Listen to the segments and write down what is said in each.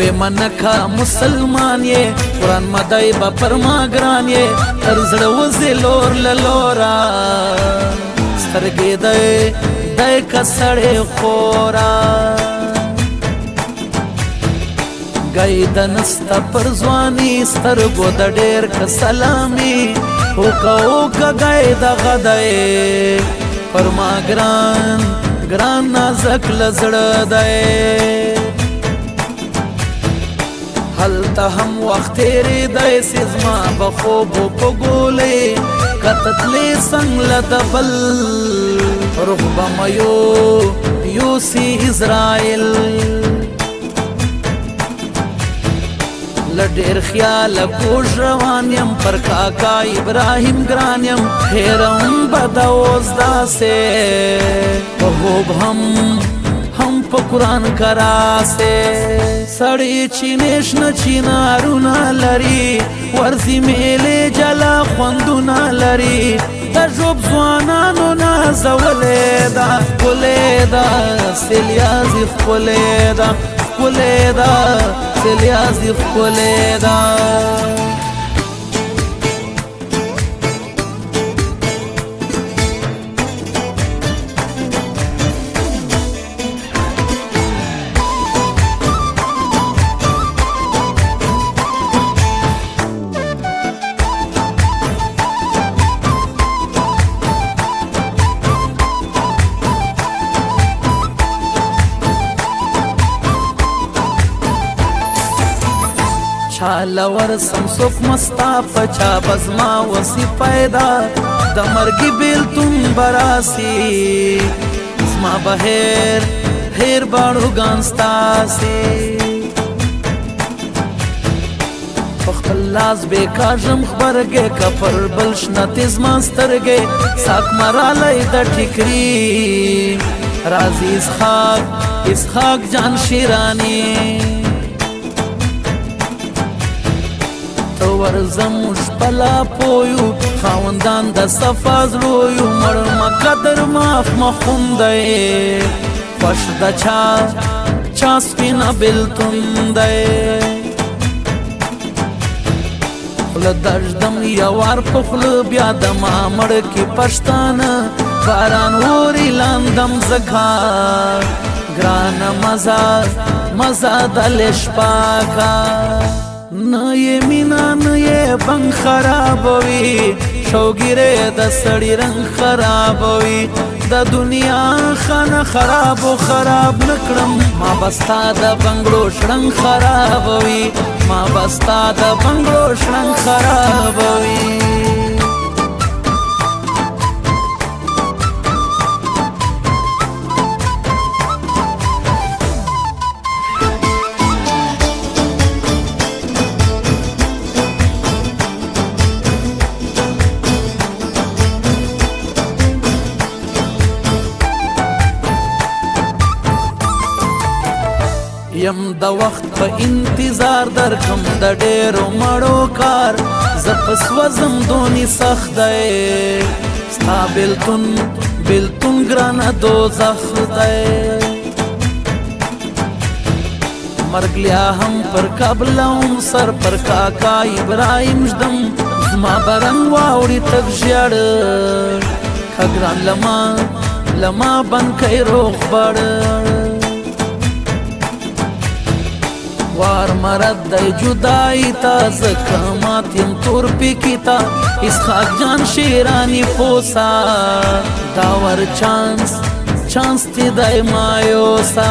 وی منکا مسلمان یې قرآن مدای با پرما گران یې تر زړه وځي لور لورا سترګې دای کسړې خورا گئی د نستا پر ځواني سترګو د ډېر ک سلامي وکا گئی د غدای پر ما ګران نازک لزړه دی هلته هم وخت تیرې دی سیزما بخوبو په ګولې کتتلې څنګ له د بل روح به مه یوسي اسرائیل لډیر خیال کوږ روان یم پر کاکا ابراهیم ګران یم هیرم به د اوس داسې په خوب هم په قرآن کراسې سړی چینې شنه چینارونه لري ورځي میلې جلا خوندونه لري د ژوب ځوانانو نازولې ده ښکلې ده سیلیازي ښکلې ده ښکلې ده سیلیازي ښکلې ده چاله ورسم څوک مستا پچا بزما وسی پیدا د مرګي بیلتون براسي زما بهر هیر باړو ګانستاسي خپل لاس بیکاژم خبرګه کفر بل شنه زما سترګه ساک مرالای د ټیکري رازي اسحاق جان شیرانی ورزم شپلا پویو خاوندان د صفاز رویو مړ مقدر معاف مخوندای خوش د چا سپینا بلتون دی خوله دژدم یوار په خوله بیا د مامړ کې پښتانه باران اوري لاندم زکا ګرانه مزه د لشپاکا نه یې مینا نه یې بنګ خرابوي شوګیره د سړی رنگ خرابوي د دنیا خانه خراب نکړم ما بستا د بنگلو شړنګ خرابوي ما بستا د بنگلو شړنګ خرابوي یم د وخت په انتظار درکم د ډېرو مړو کار زه پس وزم دونی سخت دی ستا بیلتون ګرانه دوزخ دی مرګلیا هم پر کابلوم سر پر کاکا ابراهیم ژدم زما برنګ واوړي تک ژړ ښه ګران لما بنکۍ روغ بړ وار مرد دی جدائی تا زکامات یم تور پیکی تا اسحاق جان شیرانی پوسا داور چانس تی دی مایوسا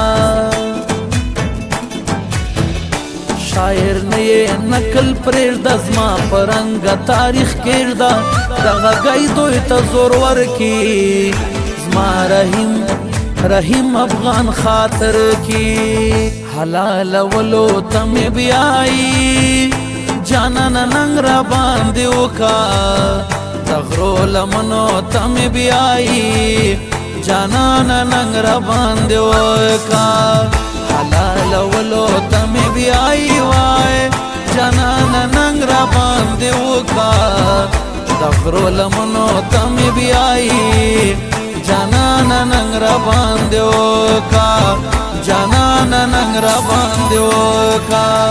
شاعر نه نقل پرېږده زما پرنګ تاریخ کېږده دغه گئی دوی ته زور ورکي زما رحیم افغان خاطر کی حلال ولو تم بیائی جانانا ننگ را باندې وکا تغرو لمنو تم بیائی جانانا ننگ را باندې وکا حلال ولو تم بیائی وای جانانا ننگ را باندې وکا تغرو لمنو تم بیائی جانانا ننگ را باندې وکا جانان ننګ را باندې وکا